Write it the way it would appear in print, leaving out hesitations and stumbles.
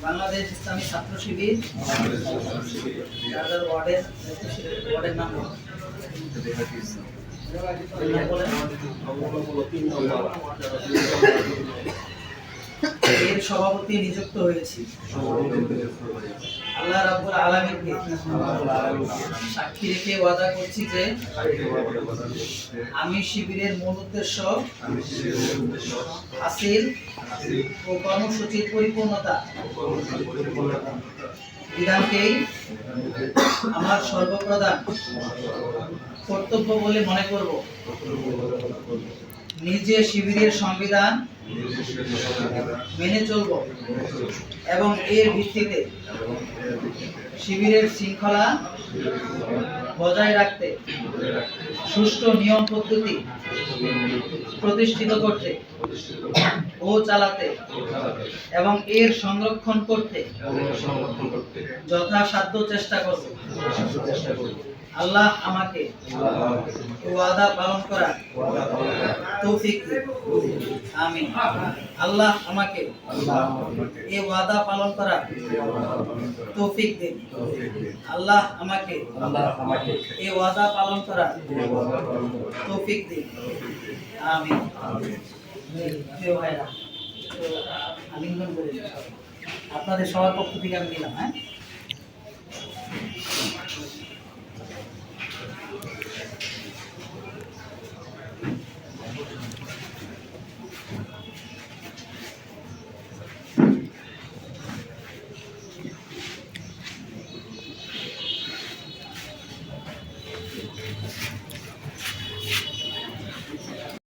বাংলাদেশ ইসলামী ছাত্র শিবির ওয়ার্ডের নাম এর সভাপতি নিযুক্ত হয়েছি। আল্লাহ রাব্বুল আলামিনকে সাক্ষী রেখে ওয়াদা করছি যে আমি শিবিরের মূল উদ্দেশ্য হাসিল ও কর্মসূচির পরিপূর্ণতা বিধানকেই আমার সর্বপ্রধান কর্তব্য বলে মনে করব। নিজে শিবিরের সংবিধান মেনে চলব এবং এর ভিত্তিতে শিবিরের শৃঙ্খলা বজায় রাখতে সুষ্ঠু নিয়ম পদ্ধতি প্রতিষ্ঠিত করতে ও চালাতে এবং এর সংরক্ষণ করতে যথাসাধ্য চেষ্টা করব। আল্লাহ আমাকে ওয়াদা পালন করার তৌফিক দিন। আমিন। আল্লাহ আমাকে এই ওয়াদা পালন করার তৌফিক দিন। আল্লাহ আমাকে এই ওয়াদা পালন করার তৌফিক দিন। আমিন। প্রিয় ভাইরা, আলিঙ্গন করে আপনাদের সবার পক্ষ থেকে আমি দিলাম। হ্যাঁ,